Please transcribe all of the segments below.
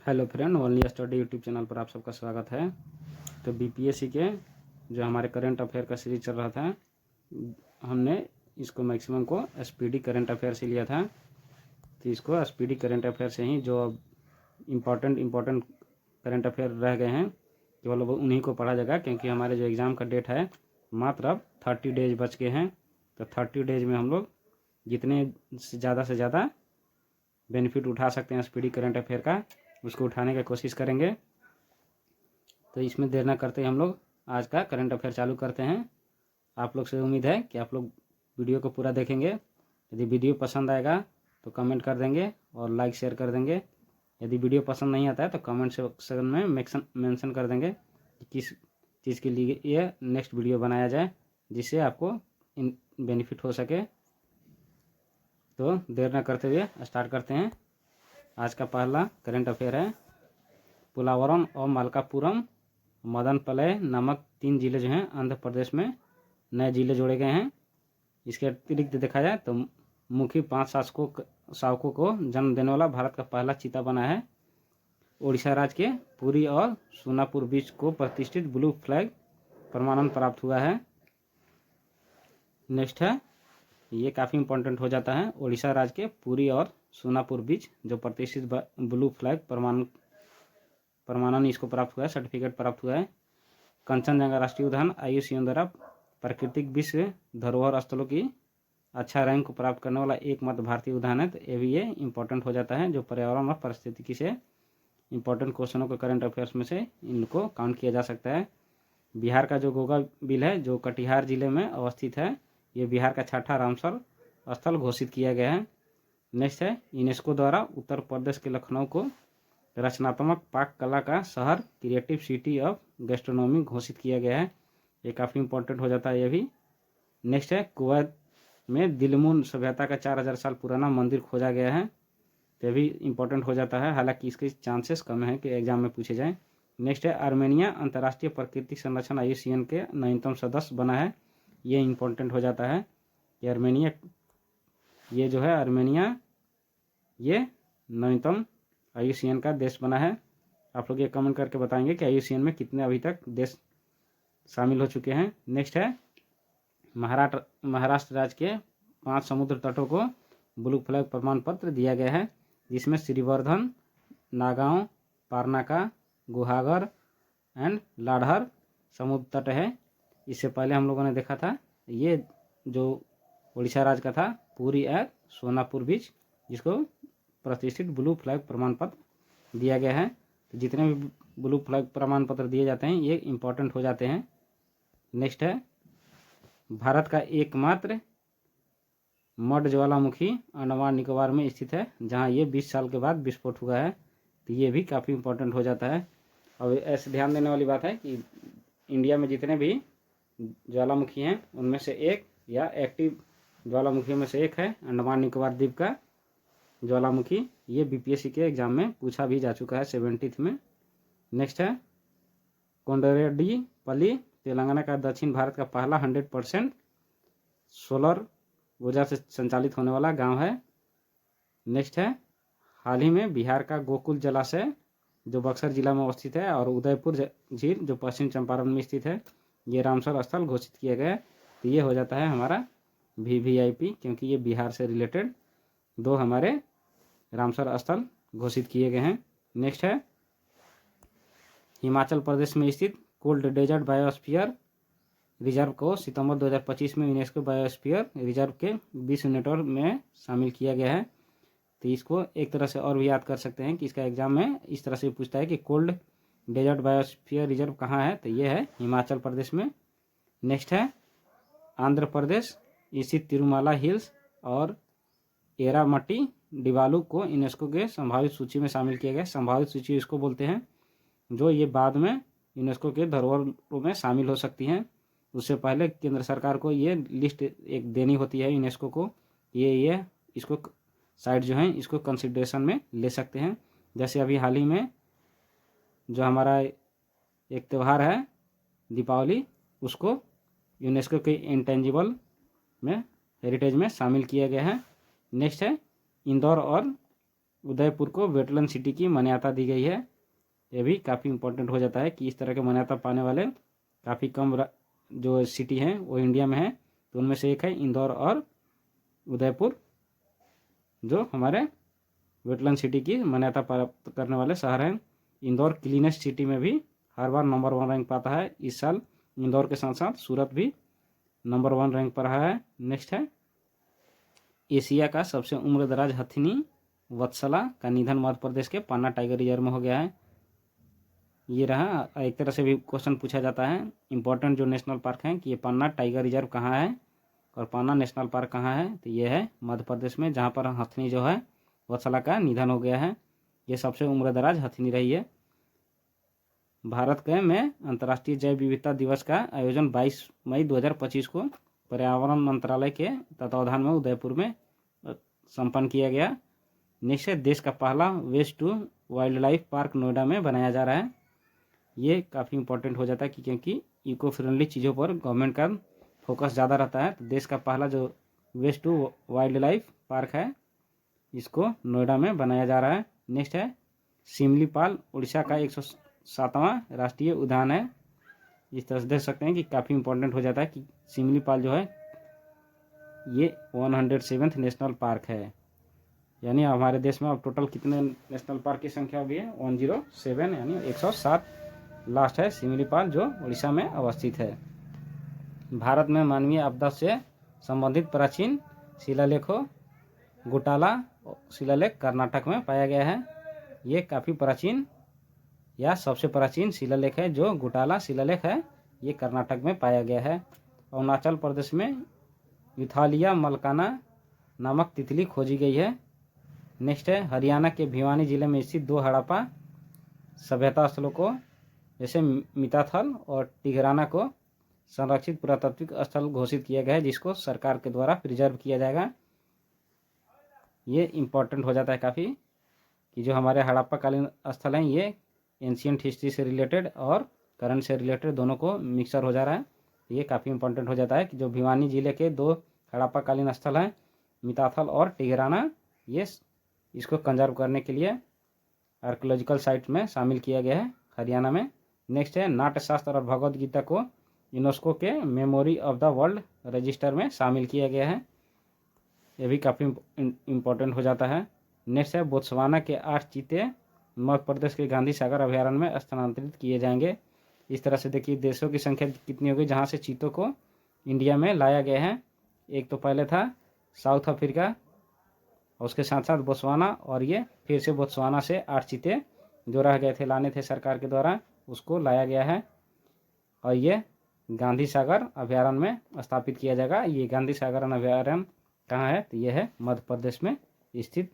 Hello friend, only study YouTube channel पर आप सबका स्वागत है। तो बीपीएससी के जो हमारे करंट अफेयर का सीरीज चल रहा था, हमने इसको मैक्सिमम को एसपीडी करंट अफेयर से लिया था। तो इसको एसपीडी करंट अफेयर से ही जो अब इम्पोर्टेंट करंट अफेयर रह गए हैं केवल उन्हीं को पढ़ा जाएगा, क्योंकि हमारे जो एग्ज़ाम का डेट है मात्र अब 30 डेज बच गए हैं। तो 30 डेज में हम लोग जितने से ज़्यादा बेनिफिट उठा सकते हैं एसपीडी करंट अफेयर का, उसको उठाने की कोशिश करेंगे। तो इसमें देर न करते हम लोग आज का करंट अफेयर चालू करते हैं। आप लोग से उम्मीद है कि आप लोग वीडियो को पूरा देखेंगे। यदि वीडियो पसंद आएगा तो कमेंट कर देंगे और लाइक शेयर कर देंगे। यदि वीडियो पसंद नहीं आता है तो कमेंट सेक्शन में मेंशन कर देंगे कि किस चीज़ के लिए ये नेक्स्ट वीडियो बनाया जाए, जिससे आपको बेनिफिट हो सके। तो देर न करते हुए स्टार्ट करते हैं। आज का पहला करंट अफेयर है, पोलावरम और मलकापुरम मदनपल्लई नामक 3 जिले जो हैं आंध्र प्रदेश में नए जिले जोड़े गए हैं। इसके अतिरिक्त देखा जाए तो मुखी 5 शावकों को जन्म देने वाला भारत का पहला चीता बना है। ओडिशा राज्य के पुरी और सोनापुर बीच को प्रतिष्ठित ब्लू फ्लैग प्रमाणन प्राप्त हुआ है। नेक्स्ट है, ये काफ़ी इंपॉर्टेंट हो जाता है। ओडिशा राज्य के पुरी और सोनापुर बीच जो प्रतिष्ठित ब्लू फ्लैग प्रमाणन इसको प्राप्त हुआ है, सर्टिफिकेट प्राप्त हुआ है। कंचनजंगा राष्ट्रीय उद्यान IUCN द्वारा प्राकृतिक विश्व धरोहर स्थलों की अच्छा रैंक को प्राप्त करने वाला एकमात्र भारतीय उद्यान है। तो ये इंपॉर्टेंट हो जाता है, जो पर्यावरण और पारिस्थितिकी से इंपॉर्टेंट क्वेश्चनों को करंट अफेयर्स में से इनको काउंट किया जा सकता है। बिहार का जो गोगा बिल है, जो कटिहार जिले में अवस्थित है, ये बिहार का 6ठा रामसर स्थल घोषित किया गया है। नेक्स्ट है, यूनेस्को द्वारा उत्तर प्रदेश के लखनऊ को रचनात्मक पाक कला का शहर, क्रिएटिव सिटी ऑफ गैस्ट्रोनॉमी घोषित किया गया है। ये काफ़ी इंपॉर्टेंट हो जाता है ये भी। नेक्स्ट है, कुवैत में दिलमुन सभ्यता का 4000 साल पुराना मंदिर खोजा गया है। तो भी इंपॉर्टेंट हो जाता है, हालांकि इसके चांसेस कम है कि एग्जाम में पूछे जाएँ। नेक्स्ट है, आर्मेनिया अंतर्राष्ट्रीय प्राकृतिक संरक्षण IUCN के नवीनतम सदस्य बना है। ये इंपॉर्टेंट हो जाता है कि आर्मेनिया ये नवीनतम IUCN का देश बना है। आप लोग ये कमेंट करके बताएंगे कि IUCN में कितने अभी तक देश शामिल हो चुके हैं। नेक्स्ट है, महाराष्ट्र राज्य के 5 समुद्र तटों को ब्लू फ्लैग प्रमाण पत्र दिया गया है, जिसमें श्रीवर्धन, नागांव, पारनाका, गुहागर एंड लाडहर समुद्र तट है। इससे पहले हम लोगों ने देखा था, ये जो उड़ीसा राज्य का था, पुरी और सोनापुर बीच, जिसको प्रतिष्ठित ब्लू फ्लैग प्रमाण पत्र दिया गया है। तो जितने भी ब्लू फ्लैग प्रमाण पत्र दिए जाते हैं ये इंपॉर्टेंट हो जाते हैं। नेक्स्ट है, भारत का एकमात्र मड ज्वालामुखी अंडमान निकोबार में स्थित है, जहां ये 20 साल के बाद विस्फोट हुआ है। तो ये भी काफ़ी इंपॉर्टेंट हो जाता है। और ऐसे ध्यान देने वाली बात है कि इंडिया में जितने भी ज्वालामुखी हैं उनमें से एक, या एक्टिव ज्वालामुखी में से एक है अंडमान निकोबार द्वीप का ज्वालामुखी। ये बीपीएससी के एग्जाम में पूछा भी जा चुका है 70th में। नेक्स्ट है, कोंडरेड्डीपल्ली तेलंगाना का दक्षिण भारत का पहला 100% सोलर ऊर्जा से संचालित होने वाला गांव है। नेक्स्ट है, हाल ही में बिहार का गोकुल जलाशय जो बक्सर जिला में अवस्थित है, और उदयपुर झील जो पश्चिम चंपारण में स्थित है, ये रामसर स्थल घोषित किया गया है। तो ये हो जाता है हमारा VVIP, क्योंकि ये बिहार से रिलेटेड 2 हमारे रामसर स्थल घोषित किए गए हैं। नेक्स्ट है, हिमाचल प्रदेश में स्थित कोल्ड डेजर्ट बायोस्फीयर रिजर्व को सितंबर 2025 में यूनेस्को बायोस्फीयर रिजर्व के विश्व नेटवर्क में शामिल किया गया है। तो इसको एक तरह से और भी याद कर सकते हैं कि इसका एग्जाम में इस तरह से पूछता है कि कोल्ड डेजर्ट बायोस्फीयर रिजर्व कहाँ है, तो ये है हिमाचल प्रदेश में। नेक्स्ट है, आंध्र प्रदेश स्थित तिरुमाला हिल्स और एरामट्टी डिवालू को यूनेस्को के संभावित सूची में शामिल किया गया। संभावित सूची इसको बोलते हैं जो ये बाद में यूनेस्को के धरोहरों में शामिल हो सकती हैं। उससे पहले केंद्र सरकार को ये लिस्ट एक देनी होती है यूनेस्को को, ये इसको साइट जो है इसको कंसिडरेशन में ले सकते हैं। जैसे अभी हाल ही में जो हमारा एक त्यौहार है दीपावली, उसको यूनेस्को के इंटेंजिबल में हेरिटेज में शामिल किया गया है। नेक्स्ट है, इंदौर और उदयपुर को वेटलैंड सिटी की मान्यता दी गई है। ये भी काफ़ी इंपॉर्टेंट हो जाता है कि इस तरह के मान्यता पाने वाले काफ़ी कम जो सिटी हैं वो इंडिया में है। तो उनमें से एक है इंदौर और उदयपुर, जो हमारे वेटलैंड सिटी की मान्यता प्राप्त करने वाले शहर हैं। इंदौर क्लीनेस्ट सिटी में भी हर बार नंबर 1 रैंक पाता है। इस साल इंदौर के साथ साथ सूरत भी नंबर 1 रैंक पर रहा है। नेक्स्ट है एशिया का सबसे उम्रदराज हथिनी वत्सला का निधन मध्य प्रदेश के पन्ना टाइगर रिजर्व में हो गया है। ये रहा, एक तरह से भी क्वेश्चन पूछा जाता है इंपॉर्टेंट जो नेशनल पार्क हैं कि ये पन्ना टाइगर रिजर्व कहाँ है और पन्ना नेशनल पार्क कहाँ है। तो ये है मध्य प्रदेश में, जहाँ पर हथिनी जो है वत्सला का निधन हो गया है। ये सबसे उम्रदराज हथिनी रही है। भारत के में अंतर्राष्ट्रीय जैव विविधता दिवस का आयोजन 22 मई 2025 को पर्यावरण मंत्रालय के तत्वावधान में उदयपुर में संपन्न किया गया। नेक्स्ट है देश का पहला waste to wildlife park Noida में बनाया जा रहा है। ये काफ़ी इंपॉर्टेंट हो जाता है कि क्योंकि इको फ्रेंडली चीज़ों पर गवर्नमेंट का फोकस ज़्यादा रहता है। तो देश का पहला जो waste to wildlife park है इसको नोएडा में बनाया जा रहा है। नेक्स्ट है सिमलीपाल उड़ीसा का 107वां राष्ट्रीय उद्यान है। इस तरह से देख सकते हैं कि काफ़ी इंपॉर्टेंट हो जाता है कि सिमलीपाल जो है ये 107th नेशनल पार्क है। यानी हमारे देश में अब टोटल कितने नेशनल पार्क की संख्या भी है 107, यानी 107 लास्ट है सिमलीपाल जो उड़ीसा में अवस्थित है। भारत में मानवीय आपदा से संबंधित प्राचीन शिलालेखों गुटाला शिलालेख कर्नाटक में पाया गया है। ये काफ़ी प्राचीन या सबसे प्राचीन शिलालेख है जो गुटाला शिलालेख है, ये कर्नाटक में पाया गया है। अरुणाचल प्रदेश में यूथालिया मलकाना नामक तितली खोजी गई है। नेक्स्ट है हरियाणा के भिवानी जिले में स्थित 2 हड़प्पा सभ्यता स्थलों को जैसे मिताथल और टिगराना को संरक्षित पुरातात्विक स्थल घोषित किया गया है, जिसको सरकार के द्वारा प्रिजर्व किया जाएगा। ये इम्पोर्टेंट हो जाता है काफ़ी कि जो हमारे हड़प्पा कालीन स्थल हैं ये एंशियंट हिस्ट्री से रिलेटेड और करंट से रिलेटेड दोनों को मिक्सर हो जा रहा है। ये काफ़ी इंपॉर्टेंट हो जाता है कि जो भिवानी जिले के 2 हड़प्पा कालीन स्थल हैं मिताथल और टिगराना, ये इसको कंजर्व करने के लिए आर्कियोलॉजिकल साइट में शामिल किया गया है हरियाणा में। नेक्स्ट है नाट्यशास्त्र और भगवद गीता को यूनेस्को के memory of the world register में शामिल किया गया है। ये भी काफ़ी इम्पोर्टेंट हो जाता है। नेक्स्ट है बोत्सवाना के 8 चीते मध्य प्रदेश के गांधी सागर अभ्यारण्य में स्थानांतरित किए जाएंगे। इस तरह से देखिए देशों की संख्या कितनी होगी जहां से चीतों को इंडिया में लाया गया है। एक तो पहले था साउथ अफ्रीका, उसके साथ साथ बोत्सवाना, और ये फिर से बोत्सवाना से 8 चीते जो रह गए थे लाने थे सरकार के द्वारा, उसको लाया गया है और ये गांधी सागर अभ्यारण्य में स्थापित किया जाएगा। ये गांधी सागर अभ्यारण्य कहाँ है, तो ये है मध्य प्रदेश में स्थित।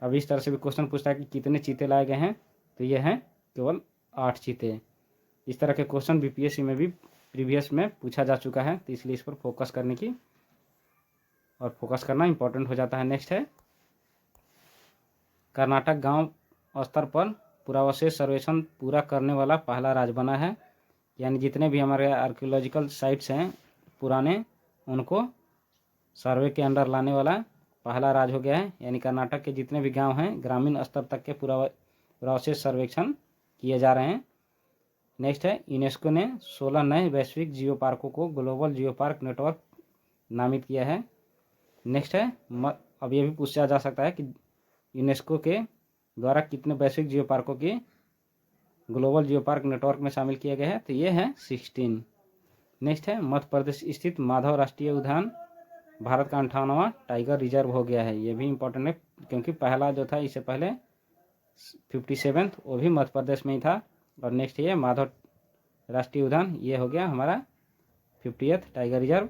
अब इस तरह से भी क्वेश्चन पूछता है कि कितने चीते लाए गए हैं, तो ये हैं केवल 8 चीते। इस तरह के क्वेश्चन बीपीएससी में भी प्रीवियस में पूछा जा चुका है, तो इसलिए इस पर फोकस करने की और फोकस करना इंपॉर्टेंट हो जाता है। नेक्स्ट है कर्नाटक गांव स्तर पर पुरावशेष सर्वेक्षण पूरा करने वाला पहला राज्य बना है। यानी जितने भी हमारे आर्कियोलॉजिकल साइट्स हैं पुराने, उनको सर्वे के अंडर लाने वाला पहला राज्य हो गया है। यानी कर्नाटक के जितने भी गांव हैं ग्रामीण स्तर तक के पुरावशेष सर्वेक्षण किए जा रहे हैं। नेक्स्ट है यूनेस्को ने 16 नए वैश्विक जियो पार्कों को ग्लोबल जियो पार्क नेटवर्क नामित किया है। नेक्स्ट है अब ये भी पूछा जा सकता है कि यूनेस्को के द्वारा कितने वैश्विक जियो पार्कों की ग्लोबल जियो पार्क नेटवर्क में शामिल किया गया है, तो ये है 16। नेक्स्ट है मध्य प्रदेश स्थित माधव राष्ट्रीय उद्यान भारत का 58वां टाइगर रिजर्व हो गया है। ये भी इम्पोर्टेंट है क्योंकि पहला जो था इससे पहले 57th वो भी मध्य प्रदेश में ही था। और नेक्स्ट ये माधव राष्ट्रीय उद्यान ये हो गया हमारा 50th टाइगर रिजर्व,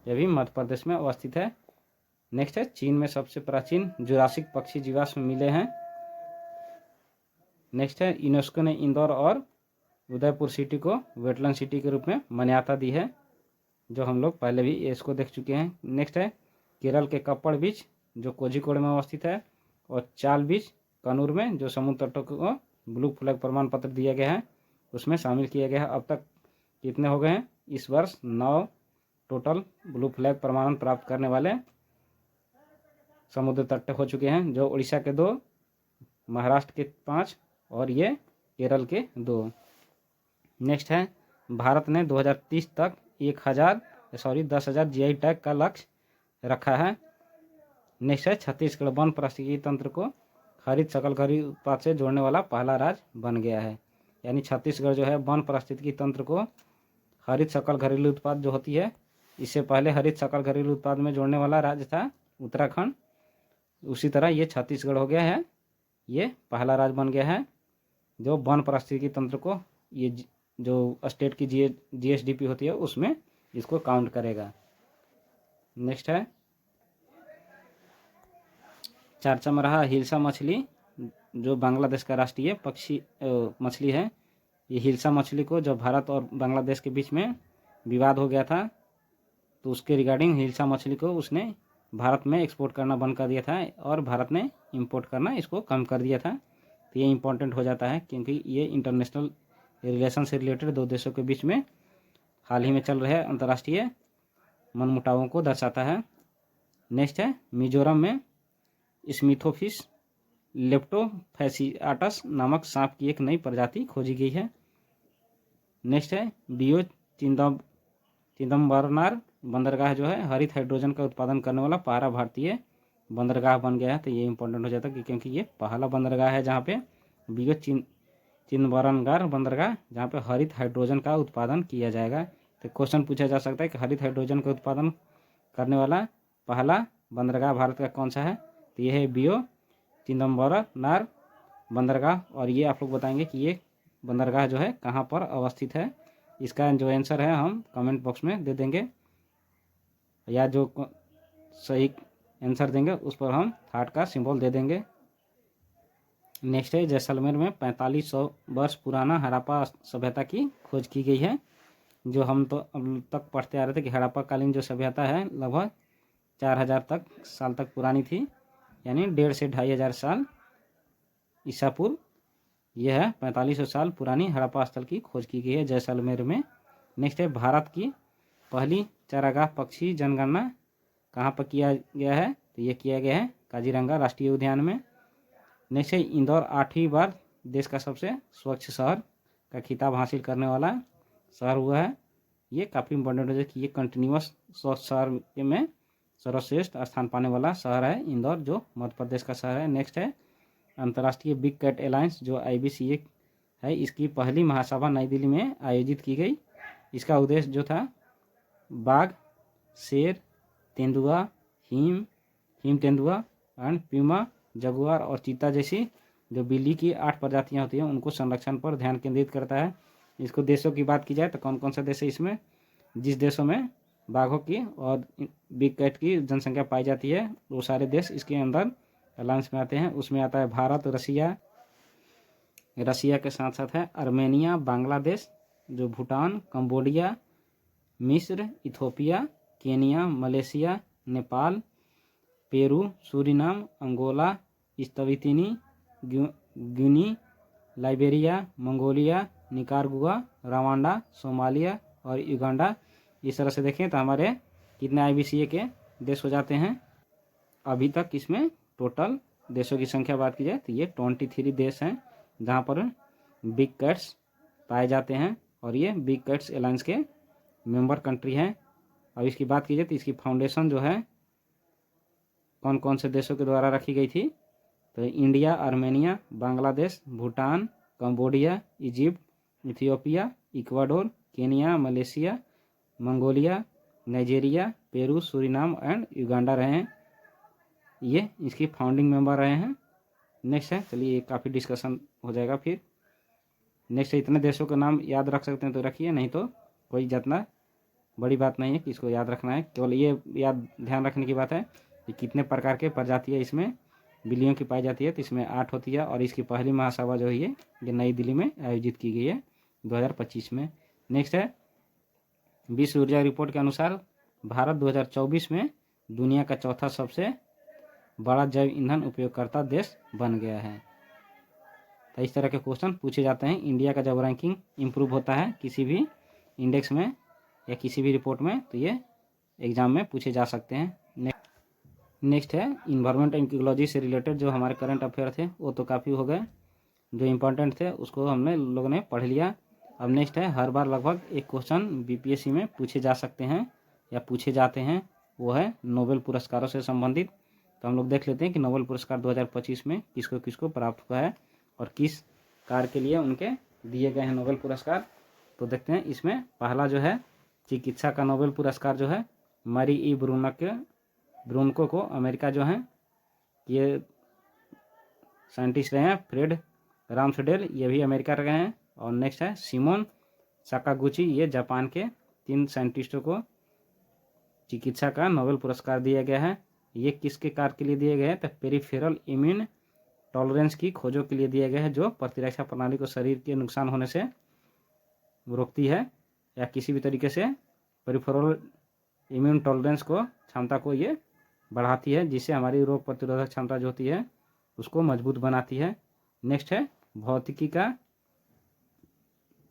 ये भी मध्य प्रदेश में अवस्थित है। नेक्स्ट है चीन में सबसे प्राचीन जुरासिक पक्षी जीवाश्म मिले हैं। नेक्स्ट है यूनेस्को ने इंदौर और उदयपुर सिटी को वेटलैंड सिटी के रूप में मान्यता दी है, जो हम लोग पहले भी इसको देख चुके हैं। नेक्स्ट है केरल के कप्पड़ बीच जो कोझिकोड में अवस्थित है, और चाल बीच कन्नूर में जो समुद्र तटों को ब्लू फ्लैग प्रमाण पत्र दिया गया है उसमें शामिल किया गया है। अब तक कितने हो गए हैं, इस वर्ष 9 टोटल ब्लू फ्लैग प्रमाणन प्राप्त करने वाले समुद्र तट हो चुके हैं, जो उड़ीसा के 2, महाराष्ट्र के 5 और ये केरल के 2। नेक्स्ट है भारत ने 2030 तक 10,000 जीआई टैग का लक्ष्य रखा है। नेक्स्ट है छत्तीसगढ़ वन पारिस्थितिकी तंत्र को हरित सकल घरेलू उत्पाद से जोड़ने वाला पहला राज्य बन गया है। यानी छत्तीसगढ़ जो है वन पारिस्थितिकी तंत्र को हरित सकल घरेलू उत्पाद जो होती है, इससे पहले हरित सकल घरेलू उत्पाद में जोड़ने वाला राज्य था उत्तराखंड। उसी तरह ये छत्तीसगढ़ हो गया है, ये पहला राज्य बन गया है जो वन पारिस्थितिकी तंत्र को, ये जो स्टेट की जीएसडीपी होती है उसमें इसको काउंट करेगा। नेक्स्ट है चर्चा में रहा हिल्सा मछली, जो बांग्लादेश का राष्ट्रीय पक्षी मछली है। ये हिल्सा मछली को जब भारत और बांग्लादेश के बीच में विवाद हो गया था, तो उसके रिगार्डिंग हिल्सा मछली को उसने भारत में एक्सपोर्ट करना बंद कर दिया था और भारत ने इंपोर्ट करना इसको कम कर दिया था। तो ये इम्पोर्टेंट हो जाता है क्योंकि ये इंटरनेशनल रिलेशन से रिलेटेड 2 देशों के बीच में हाल ही में चल रहे अंतर्राष्ट्रीय मनमुटावों को दर्शाता है। नेक्स्ट है मिजोरम में स्मिथोफिश लेप्टोफैसियाटस नामक सांप की एक नई प्रजाति खोजी गई है। नेक्स्ट है बियो चिदम्बरनार बंदरगाह जो है हरित हाइड्रोजन का उत्पादन करने वाला पहला भारतीय बंदरगाह बन गया है। तो ये इंपॉर्टेंट हो जाता है क्योंकि ये पहला बंदरगाह है जहाँ पे बियो चिदम्बरनार बंदरगाह, जहाँ पे हरित हाइड्रोजन का उत्पादन किया जाएगा। तो क्वेश्चन पूछा जा सकता है कि हरित हाइड्रोजन का उत्पादन करने वाला पहला बंदरगाह भारत का कौन सा है। तो ये है बियो चिदम्बरनार बंदरगाह, और ये आप लोग बताएंगे कि ये बंदरगाह जो है कहाँ पर अवस्थित है। इसका जो आंसर है हम कमेंट बॉक्स में दे देंगे, या जो सही आंसर देंगे उस पर हम हार्ट का सिंबल दे देंगे। नेक्स्ट है जैसलमेर में 4500 वर्ष पुराना हड़प्पा सभ्यता की खोज की गई है। जो हम तो अब तक पढ़ते आ रहे थे कि हड़प्पा कालीन जो सभ्यता है लगभग 4000 साल तक पुरानी थी, यानी 1,500 से 2,500 साल ईसा पूर्व। यह है 4500 साल पुरानी हड़प्पा स्थल की खोज की गई है जैसलमेर में। नेक्स्ट है भारत की पहली चारागाह पक्षी जनगणना कहाँ पर किया गया है। तो ये किया गया है काजीरंगा राष्ट्रीय उद्यान में। नेक्स्ट है इंदौर 8वीं बार देश का सबसे स्वच्छ शहर का खिताब हासिल करने वाला शहर हुआ है। ये काफ़ी इंपॉर्टेंट है कि ये कंटिन्यूस स्वच्छ शहर में सर्वश्रेष्ठ स्थान पाने वाला शहर है इंदौर, जो मध्य प्रदेश का शहर है। नेक्स्ट है अंतर्राष्ट्रीय बिग कैट अलायंस जो IBCA है, इसकी पहली महासभा नई दिल्ली में आयोजित की गई। इसका उद्देश्य जो था बाघ, शेर, तेंदुआ, हिम तेंदुआ एंड प्यूमा, जगुआर और चीता जैसी जो बिल्ली की 8 प्रजातियां होती हैं उनको संरक्षण पर ध्यान केंद्रित करता है। इसको देशों की बात की जाए तो कौन कौन सा देश है इसमें, जिस देशों में बाघों की और बिग कैट की जनसंख्या पाई जाती है वो सारे देश इसके अंदर अलायंस में आते हैं। उसमें आता है भारत, रसिया के साथ साथ है आर्मेनिया, बांग्लादेश, जो भूटान, कंबोडिया, मिस्र, Ethiopia, Kenya, Malaysia, Nepal, Peru, Suriname, Angola, Eswatini, Guinea, Liberia, Mongolia, Nicaragua, Rwanda, Somalia और युगांडा। इस तरह से देखें तो हमारे कितने IBCA के देश हो जाते हैं अभी तक। इसमें टोटल देशों की संख्या बात की जाए तो ये 23 देश हैं जहाँ पर बिग कैट्स पाए जाते हैं, और ये बिग कैट्स अलायंस के मेंबर कंट्री हैं। अब इसकी बात की जाए तो इसकी फाउंडेशन जो है कौन कौन से देशों के द्वारा रखी गई थी, तो India, Armenia, Bangladesh, Bhutan, Cambodia, Egypt, Ethiopia, Ecuador, Kenya, Malaysia, Mongolia, Nigeria, Peru, Suriname and Uganda रहे हैं। ये इसकी फाउंडिंग मेंबर रहे हैं। नेक्स्ट है, चलिए ये काफ़ी डिस्कशन हो जाएगा फिर। नेक्स्ट है इतने देशों का नाम याद रख सकते हैं तो रखिए, नहीं तो कोई जितना बड़ी बात नहीं है कि इसको याद रखना है। केवल ये याद ध्यान रखने की बात है कि कितने प्रकार के प्रजातियाँ इसमें बिल्लियों की पाई जाती है। तो इसमें 8 होती है, और इसकी पहली महासभा जो है ये नई दिल्ली में आयोजित की गई है 2025 में। नेक्स्ट है विश्व ऊर्जा रिपोर्ट के अनुसार भारत 2024 में दुनिया का चौथा सबसे बड़ा जैव ईंधन उपयोगकर्ता देश बन गया है। तो इस तरह के क्वेश्चन पूछे जाते हैं। इंडिया का जब रैंकिंग इम्प्रूव होता है किसी भी इंडेक्स में या किसी भी रिपोर्ट में, तो ये एग्जाम में पूछे जा सकते हैं। नेक्स्ट है इन्वायरमेंट एंड इकोलॉजी से रिलेटेड जो हमारे करंट अफेयर थे वो तो काफ़ी हो गए, जो इम्पोर्टेंट थे उसको हमने लोगों ने पढ़ लिया। अब नेक्स्ट है हर बार लगभग एक क्वेश्चन बीपीएससी में पूछे जा सकते हैं या पूछे जाते हैं, वो है नोबेल पुरस्कारों से संबंधित। तो हम लोग देख लेते हैं कि नोबेल पुरस्कार 2025 में किसको किसको प्राप्त हुआ है और किस कार्य के लिए उनके दिए गए हैं नोबेल पुरस्कार। तो देखते हैं, इसमें पहला जो है चिकित्सा का नोबेल पुरस्कार जो है मैरी ई ब्रूनको को, अमेरिका जो है ये साइंटिस्ट रहे हैं, फ्रेड रामसडेल ये भी अमेरिका रहे हैं। और नेक्स्ट है सिमोन साकागुची, ये जापान के 3 साइंटिस्टों को चिकित्सा का नोबेल पुरस्कार दिया गया है। ये किसके कार्य के लिए दिए गए हैं, तो पेरिफेरल इम्यून टॉलरेंस की खोजों के लिए दिया गया है, जो प्रतिरक्षा प्रणाली को शरीर के नुकसान होने से रोकती है या किसी भी तरीके से पेरिफेरल इम्यून टॉलरेंस को, क्षमता को ये बढ़ाती है, जिससे हमारी रोग प्रतिरोधक क्षमता जो होती है उसको मजबूत बनाती है। नेक्स्ट है भौतिकी का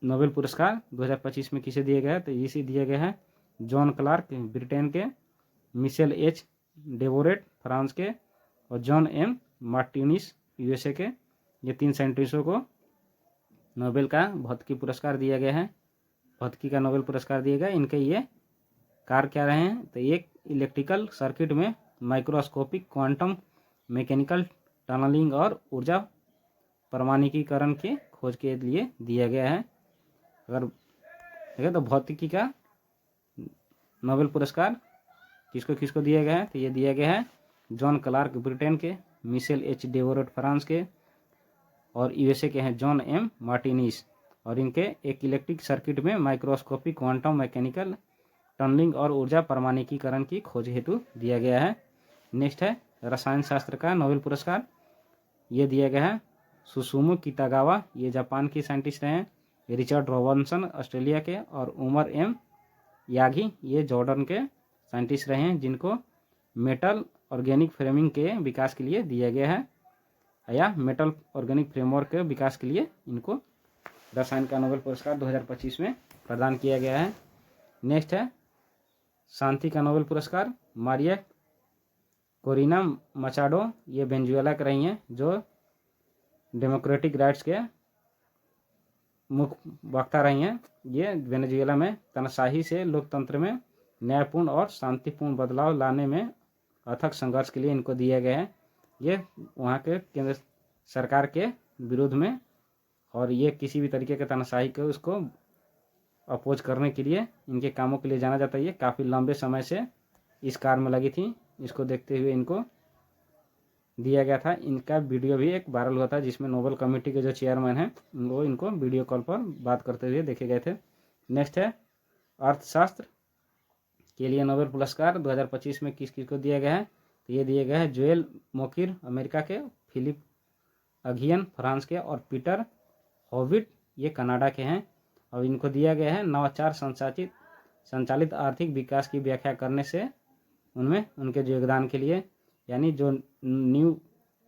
नोबेल पुरस्कार 2025 में किसे दिया गया है, तो इसे दिया गया है जॉन क्लार्क ब्रिटेन के, मिशेल एच डेवोरेट फ्रांस के और जॉन एम मार्टिनिस यूएसए के। ये 3 साइंटिस्टों को नोबेल का भौतिकी पुरस्कार दिया गया है, भौतिकी का नोबेल पुरस्कार दिया गया। इनके ये कार्य क्या रहे हैं, तो एक इलेक्ट्रिकल सर्किट में माइक्रोस्कोपिक क्वांटम मैकेनिकल टनलिंग और ऊर्जा परमाणुकीकरण की खोज के लिए दिया गया है। अगर देखें तो भौतिकी का नोबेल पुरस्कार किसको किसको दिया गया है, तो ये दिया गया है जॉन क्लार्क ब्रिटेन के, मिशेल एच डेवोरेट फ्रांस के और यूएसए के हैं जॉन एम मार्टिनिस। और इनके एक इलेक्ट्रिक सर्किट में माइक्रोस्कोपिक क्वांटम मैकेनिकल टनलिंग और ऊर्जा परमाणुकीकरण की खोज हेतु दिया गया है। नेक्स्ट है रसायन शास्त्र का नोबेल पुरस्कार, ये दिया गया है सुसुमु कितागावा, ये जापान की साइंटिस्ट हैं, रिचर्ड रॉबinson ऑस्ट्रेलिया के और उमर एम यागी ये जॉर्डन के साइंटिस्ट रहे हैं, जिनको मेटल ऑर्गेनिक फ्रेमिंग के विकास के लिए दिया गया है या मेटल ऑर्गेनिक फ्रेमवर्क के विकास के लिए इनको रसायन का नोबेल पुरस्कार 2025 में प्रदान किया गया है। नेक्स्ट है शांति का नोबेल पुरस्कार मारिया कोरिना मचाडो, ये वेनेजुएला के रही हैं, जो डेमोक्रेटिक राइट्स के मुख्य वक्ता रही हैं। ये वेनेजुएला में तानाशाही से लोकतंत्र में न्यायपूर्ण और शांतिपूर्ण बदलाव लाने में अथक संघर्ष के लिए इनको दिया गया है। ये वहाँ के केंद्र सरकार के विरोध में और ये किसी भी तरीके के तानाशाही को उसको अपोज करने के लिए इनके कामों के लिए जाना जाता है। ये काफ़ी लंबे समय से इस कार्य में लगी थी, इसको देखते हुए इनको दिया गया था। इनका वीडियो भी एक वायरल हुआ था, जिसमें नोबेल कमेटी के जो चेयरमैन हैं वो इनको वीडियो कॉल पर बात करते हुए देखे गए थे। नेक्स्ट है अर्थशास्त्र के लिए नोबेल पुरस्कार 2025 में किस किस को दिया गया है, तो ये दिया गया है जोएल मोकिर अमेरिका के, फिलिप अघियन फ्रांस के और पीटर हॉविट ये कनाडा के हैं। और इनको दिया गया है नवाचार संचालित आर्थिक विकास की व्याख्या करने से उनमें उनके जो योगदान के लिए, यानी जो न्यू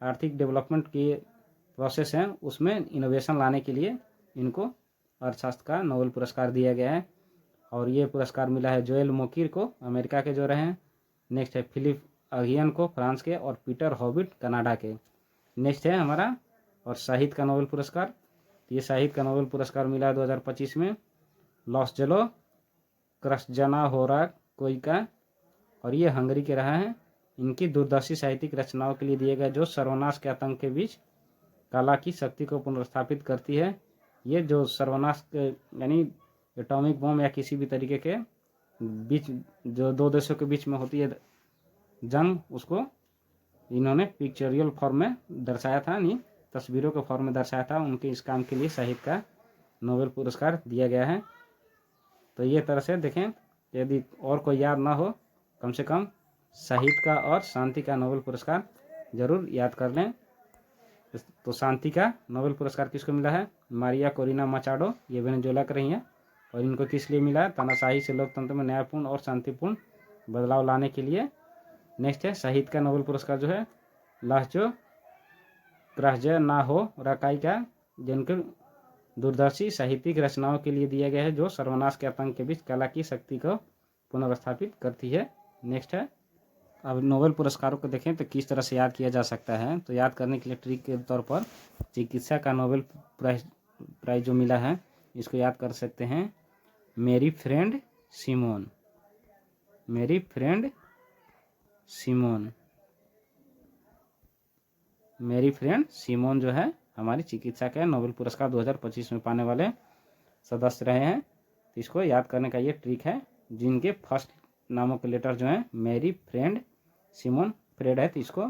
आर्थिक डेवलपमेंट की प्रोसेस हैं उसमें इनोवेशन लाने के लिए इनको अर्थशास्त्र का नोबेल पुरस्कार दिया गया है। और ये पुरस्कार मिला है जोएल मोकिर को, अमेरिका के जो रहे हैं। नेक्स्ट है फिलिप अघियन को, फ्रांस के, और पीटर हॉबिट कनाडा के। नेक्स्ट है हमारा और साहित्य का नोबेल पुरस्कार, ये साहित्य का नोबेल पुरस्कार मिला है 2025 में लॉसजेलो क्रस्जनाहोराकोइका, और ये हंगरी के रहा है। इनकी दूरदर्शी साहित्यिक रचनाओं के लिए दिए गए जो सर्वनाश के आतंक के बीच कला की शक्ति को पुनर्स्थापित करती है। ये जो सर्वनाश के यानी एटॉमिक बम या किसी भी तरीके के बीच जो 2 देशों के बीच में होती है जंग, उसको इन्होंने पिक्चरियल फॉर्म में दर्शाया था, यानी तस्वीरों के फॉर्म में दर्शाया था। उनके इस काम के लिए साहित्य का नोबेल पुरस्कार दिया गया है। तो ये तरह से देखें, यदि और कोई याद ना हो, कम से कम साहित्य का और शांति का नोबेल पुरस्कार जरूर याद कर लें। तो शांति का नोबेल पुरस्कार किसको मिला है, मारिया कोरिना मचाडो, ये वेनेजुएला कर रही हैं। और इनको किस लिए मिला है, तानाशाही से लोकतंत्र में न्यायपूर्ण और शांतिपूर्ण बदलाव लाने के लिए। नेक्स्ट है साहित्य का नोबेल पुरस्कार जो है लास्जो क्रस्जनाहोराकाई का, जिनके दूरदर्शी साहित्यिक रचनाओं के लिए दिया गया है जो सर्वनाश के आतंक के बीच कला की शक्ति को पुनर्स्थापित करती है। नेक्स्ट है अब नोबेल पुरस्कारों को देखें तो किस तरह से याद किया जा सकता है। तो याद करने के लिए ट्रिक के तौर पर चिकित्सा का नोबेल प्राइज जो मिला है इसको याद कर सकते हैं, मेरी फ्रेंड सिमोन। मेरी फ्रेंड सिमोन, मेरी फ्रेंड सिमोन जो है हमारी चिकित्सा के नोबेल पुरस्कार 2025 में पाने वाले सदस्य रहे हैं। तो इसको याद करने का ये ट्रिक है, जिनके फर्स्ट नामों के लेटर जो हैं मेरी फ्रेंड सिमोन, फ्रेड है तो इसको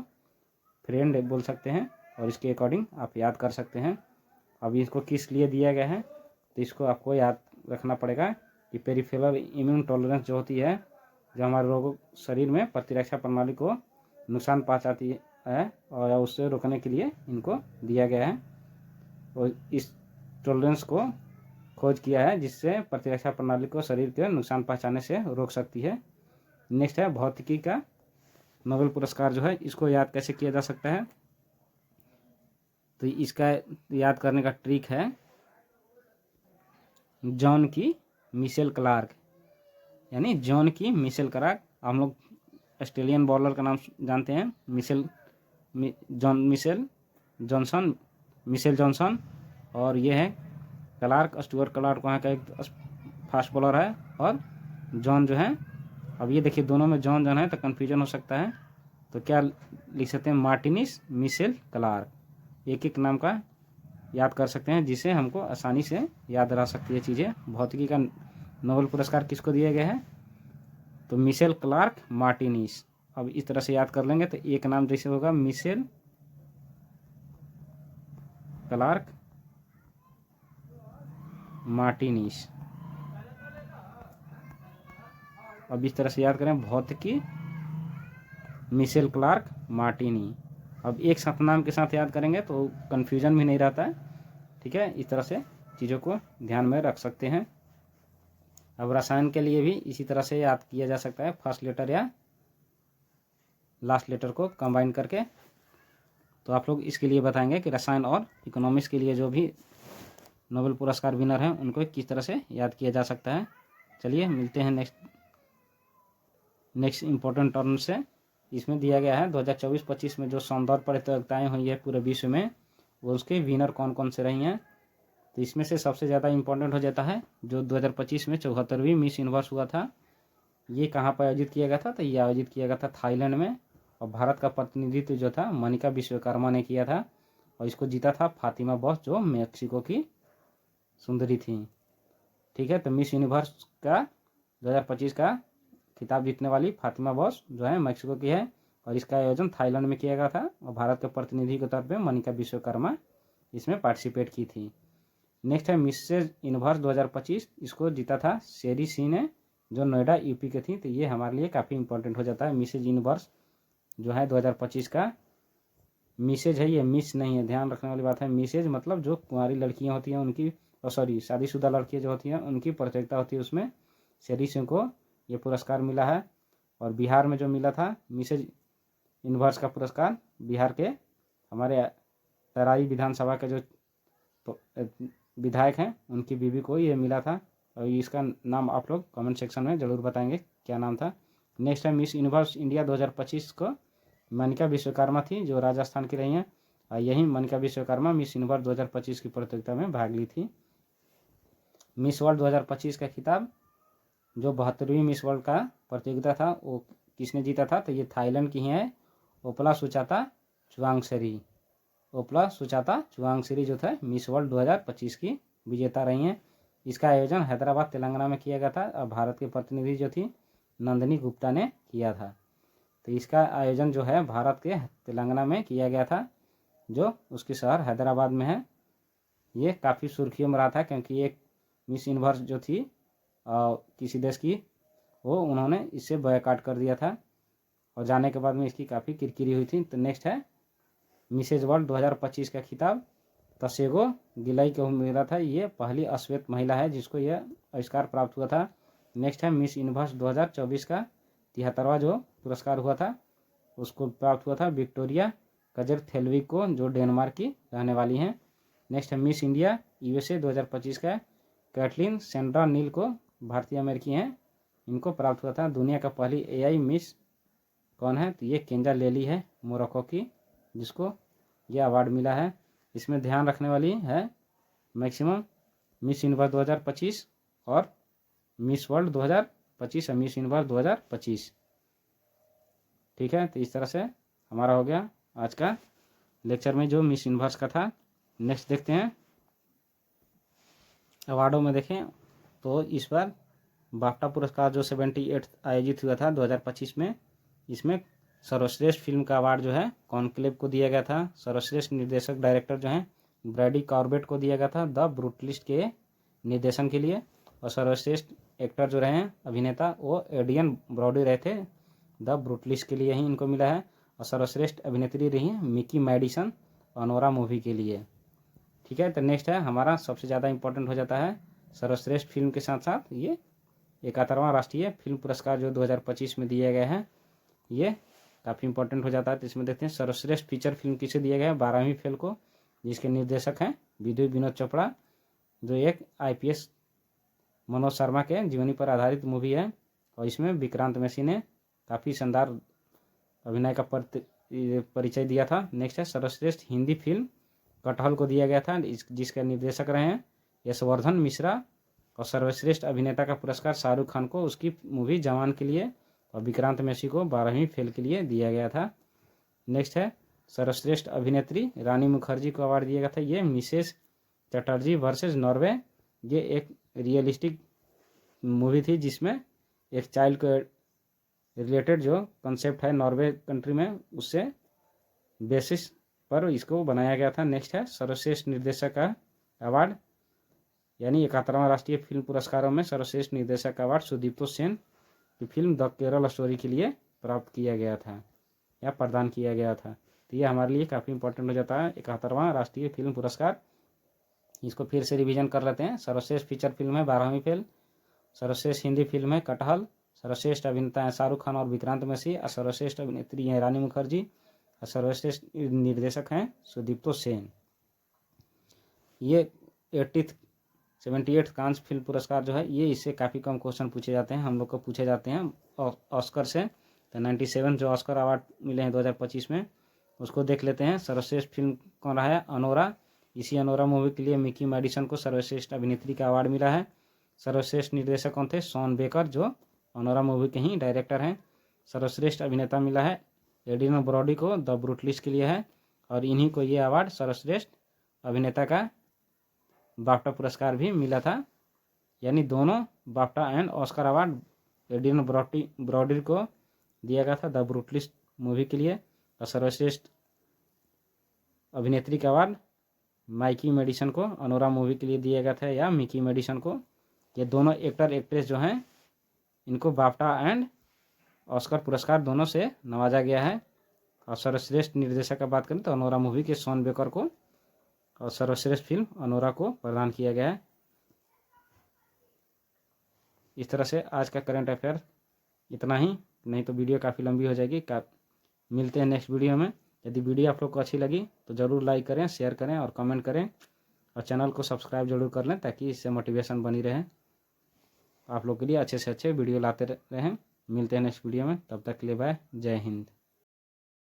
फ्रेंड बोल सकते हैं और इसके अकॉर्डिंग आप याद कर सकते हैं। अब इसको किस लिए दिया गया है तो इसको आपको याद रखना पड़ेगा कि पेरिफेरल इम्यून टॉलरेंस जो होती है, जो हमारे रोग शरीर में प्रतिरक्षा प्रणाली को नुकसान पहुंचाती है और उससे रोकने के लिए इनको दिया गया है। और इस टॉलरेंस को खोज किया है जिससे प्रतिरक्षा प्रणाली को शरीर के नुकसान पहुंचाने से रोक सकती है। नेक्स्ट है भौतिकी का नोबेल पुरस्कार जो है इसको याद कैसे किया जा सकता है। तो इसका याद करने का ट्रिक है, जॉन की मिशेल क्लार्क, यानी जॉन की मिशेल क्लार्क। हम लोग ऑस्ट्रेलियन बॉलर का नाम जानते हैं मिशेल जॉनसन, और ये है क्लार्क, स्टुअर्ट क्लार्क वहाँ का एक फास्ट बॉलर है, और जॉन जो है, अब ये देखिए दोनों में जॉन है तो कन्फ्यूजन हो सकता है। तो क्या लिख सकते हैं, मार्टिनिस मिशेल क्लार्क, एक एक नाम का याद कर सकते हैं जिससे हमको आसानी से याद रह सकती है चीज़ें। भौतिकी का नोबेल पुरस्कार किसको दिया गया है तो मिशेल क्लार्क मार्टिनिस। अब इस तरह से याद कर लेंगे तो एक नाम जैसे होगा मिशेल क्लार्क मार्टिनिस। अब इस तरह से याद करें, भौतिकी मिशेल क्लार्क मार्टिनी। अब एक साथ नाम के साथ याद करेंगे तो कन्फ्यूजन भी नहीं रहता है, ठीक है। इस तरह से चीज़ों को ध्यान में रख सकते हैं। अब रसायन के लिए भी इसी तरह से याद किया जा सकता है, फर्स्ट लेटर या लास्ट लेटर को कंबाइन करके। तो आप लोग इसके लिए बताएंगे कि रसायन और इकोनॉमिक्स के लिए जो भी नोबेल पुरस्कार विनर हैं उनको किस तरह से याद किया जा सकता है। चलिए मिलते हैं नेक्स्ट इम्पोर्टेंट टर्म से। इसमें दिया गया है 2024-25 में जो सौंदर्य प्रतियोगिताएं हुई है पूरे विश्व में, वो उसके विनर कौन कौन से रही हैं। तो इसमें से सबसे ज़्यादा इम्पोर्टेंट हो जाता है जो 2025 में 74वीं मिस यूनिवर्स हुआ था। ये कहाँ पर आयोजित किया गया था तो ये आयोजित किया गया था थाईलैंड में, और भारत का प्रतिनिधित्व जो था मनिका विश्वकर्मा ने किया था, और इसको जीता था फातिमा बॉस जो मेक्सिको की सुंदरी थी, ठीक है। तो मिस यूनिवर्स का 2025 का खिताब जीतने वाली फातिमा बॉस जो है मेक्सिको की है, और इसका आयोजन थाईलैंड में किया गया था, और भारत के प्रतिनिधि के तौर पे मनिका विश्वकर्मा इसमें पार्टिसिपेट की थी। नेक्स्ट है मिसेज यूनिवर्स 2025, इसको जीता था शेरी सी ने जो नोएडा यूपी के थी। तो ये हमारे लिए काफ़ी इंपॉर्टेंट हो जाता है। मिसेज यूनिवर्स जो है 2025 का, मिसेज है ये मिस नहीं है, ध्यान रखने वाली बात है। मिसेज मतलब जो कुंवारी लड़कियां होती हैं उनकी, शादीशुदा लड़कियां जो होती हैं उनकी प्रतियोगिता होती है, उसमें शेरी सिंह को ये पुरस्कार मिला है। और बिहार में जो मिला था मिसेज यूनिवर्स का पुरस्कार, बिहार के हमारे तराई विधानसभा के जो विधायक हैं उनकी बीवी को ये मिला था, और इसका नाम आप लोग कमेंट सेक्शन में ज़रूर बताएंगे क्या नाम था। नेक्स्ट है मिस यूनिवर्स इंडिया 2025 को मनिका विश्वकर्मा थी जो राजस्थान की रही हैं, और यही मनिका विश्वकर्मा मिस यूनिवर्स 2025 की प्रतियोगिता में भाग ली थी। मिस वर्ल्ड 2025 का खिताब जो 72वीं मिस वर्ल्ड का प्रतियोगिता था वो किसने जीता था तो ये थाईलैंड की है, ओपला सुचाता चुवांगसेरी। ओपला सुचाता चुवांगसेरी जो था मिस वर्ल्ड 2025 की विजेता रही हैं। इसका आयोजन हैदराबाद तेलंगाना में किया गया था, और भारत के प्रतिनिधि जो थी नंदिनी गुप्ता ने किया था। तो इसका आयोजन जो है भारत के तेलंगाना में किया गया था, जो उसकी शहर हैदराबाद में है। ये काफ़ी सुर्खियों में रहा था क्योंकि एक मिस यूनिवर्स जो थी किसी देश की, वो उन्होंने इससे बॉयकॉट कर दिया था, और जाने के बाद में इसकी काफ़ी किरकिरी हुई थी। तो नेक्स्ट है मिसेज वर्ल्ड 2025 का खिताब तसेगो गिलाई को मिला था। ये पहली अश्वेत महिला है जिसको यह आविष्कार प्राप्त हुआ था। नेक्स्ट है मिस यूनिवर्स 2024 का 73वां जो पुरस्कार हुआ था उसको प्राप्त हुआ था विक्टोरिया कजरथेल्वी को, जो डेनमार्क की रहने वाली हैं। नेक्स्ट है मिस इंडिया USA 2025 का कैटलिन सेंड्रा नील को, भारतीय अमेरिकी हैं, इनको प्राप्त हुआ था। दुनिया का पहली AI मिस कौन है, तो ये केंजा लेली है मोरक्को की, जिसको ये अवार्ड मिला है। इसमें ध्यान रखने वाली है मैक्सिमम मिस यूनिवर्स 2025 और मिस वर्ल्ड 2025 और मिस यूनिवर्स 2025। ठीक है, तो इस तरह से हमारा हो गया आज का लेक्चर में जो मिस यूनिवर्स का था। नेक्स्ट देखते हैं अवार्डों में। देखें तो इस बार बाफ्टा पुरस्कार जो 78 आयोजित हुआ था 2025 में, इसमें सर्वश्रेष्ठ फिल्म का अवार्ड जो है कॉन्क्लेव को दिया गया था। सर्वश्रेष्ठ निर्देशक डायरेक्टर जो है ब्रैडी कॉर्बेट को दिया गया था द ब्रूटलिस्ट के निर्देशन के लिए। और सर्वश्रेष्ठ एक्टर जो रहे हैं अभिनेता वो एडियन ब्रॉडी रहे थे द ब्रूटलिस्ट के लिए ही इनको मिला है। और सर्वश्रेष्ठ अभिनेत्री रही है मिकी मैडिसन अनोरा मूवी के लिए। ठीक है, तो नेक्स्ट है हमारा सबसे ज़्यादा इंपॉर्टेंट हो जाता है सर्वश्रेष्ठ फिल्म के साथ साथ ये 71वां राष्ट्रीय फिल्म पुरस्कार जो 2025 में दिया गया है, ये काफ़ी इंपॉर्टेंट हो जाता है। तो इसमें देखते हैं सर्वश्रेष्ठ फीचर फिल्म किसे दिया गया है, 12वीं फेल को, जिसके निर्देशक हैं विनोद चोपड़ा, जो एक IPS मनोज शर्मा के जीवनी पर आधारित मूवी है। और इसमें विक्रांत मैसी ने काफ़ी शानदार अभिनय का परिचय दिया था। नेक्स्ट है सर्वश्रेष्ठ हिंदी फिल्म कटहल को दिया गया था, जिसके निर्देशक रहे हैं यशवर्धन मिश्रा। और सर्वश्रेष्ठ अभिनेता का पुरस्कार शाहरुख खान को उसकी मूवी जवान के लिए और विक्रांत मैसी को 12वीं फेल के लिए दिया गया था। नेक्स्ट है सर्वश्रेष्ठ अभिनेत्री रानी मुखर्जी को अवार्ड दिया गया था, ये मिसेस चटर्जी वर्सेस नॉर्वे। ये एक रियलिस्टिक मूवी थी जिसमें एक चाइल्ड को रिलेटेड जो कंसेप्ट है नॉर्वे कंट्री में, उससे बेसिस पर इसको बनाया गया था। नेक्स्ट है सर्वश्रेष्ठ निर्देशक का अवार्ड, यानी 71वां राष्ट्रीय फिल्म पुरस्कारों में सर्वश्रेष्ठ निर्देशक का अवार्ड सुदीप्तो सेन की फिल्म द केरल स्टोरी के लिए प्राप्त किया गया था या प्रदान किया गया था। तो ये हमारे लिए काफ़ी इंपॉर्टेंट हो जाता है 71वां राष्ट्रीय फिल्म पुरस्कार। इसको फिर से रिवीजन कर लेते हैं। सर्वश्रेष्ठ फीचर फिल्म है 12वीं फेल, सर्वश्रेष्ठ हिंदी फिल्म है कटहल, सर्वश्रेष्ठ अभिनेता है शाहरुख खान और विक्रांत मैसी, और सर्वश्रेष्ठ अभिनेत्री हैं रानी मुखर्जी, और सर्वश्रेष्ठ निर्देशक हैं सुदीप्तो सेन। ये 78 कांस फिल्म पुरस्कार जो है ये इससे काफ़ी कम क्वेश्चन पूछे जाते हैं, हम लोग को पूछे जाते हैं ऑस्कर से। तो 97 जो ऑस्कर अवार्ड मिले हैं 2025 में, उसको देख लेते हैं। सर्वश्रेष्ठ फिल्म कौन रहा है, अनोरा। इसी अनोरा मूवी के लिए मिकी मैडिसन को सर्वश्रेष्ठ अभिनेत्री का अवार्ड मिला है। सर्वश्रेष्ठ निर्देशक कौन थे, शॉन बेकर, जो अनोरा मूवी के ही डायरेक्टर हैं। सर्वश्रेष्ठ अभिनेता मिला है एडियन ब्रॉडी को द ब्रूटलिस्ट के लिए है। और इन्हीं को ये अवार्ड सर्वश्रेष्ठ अभिनेता का बाफ्टा पुरस्कार भी मिला था, यानी दोनों BAFTA and Oscar award Adrien Brody को दिया गया था द ब्रूटलिस्ट मूवी के लिए। और सर्वश्रेष्ठ अभिनेत्री का अवार्ड माइकी मेडिसन को अनोरा मूवी के लिए दिया गया था, या मिकी मेडिसन को। ये दोनों एक्टर एक्ट्रेस जो हैं इनको बाफ्टा एंड ऑस्कर पुरस्कार दोनों से नवाजा गया है। और सर्वश्रेष्ठ निर्देशक का बात करें तो अनोरा मूवी के शॉन बेकर को, और सर्वश्रेष्ठ फिल्म अनोरा को प्रदान किया गया है। इस तरह से आज का करंट अफेयर इतना ही, नहीं तो वीडियो काफ़ी लंबी हो जाएगी। मिलते हैं नेक्स्ट वीडियो में। यदि वीडियो आप लोग को अच्छी लगी तो ज़रूर लाइक करें, शेयर करें और कमेंट करें, और चैनल को सब्सक्राइब जरूर कर लें ताकि इससे मोटिवेशन बनी रहे, आप लोग के लिए अच्छे से अच्छे वीडियो लाते रहें। मिलते हैं नेक्स्ट वीडियो में, तब तक के लिए बाय, जय हिंद।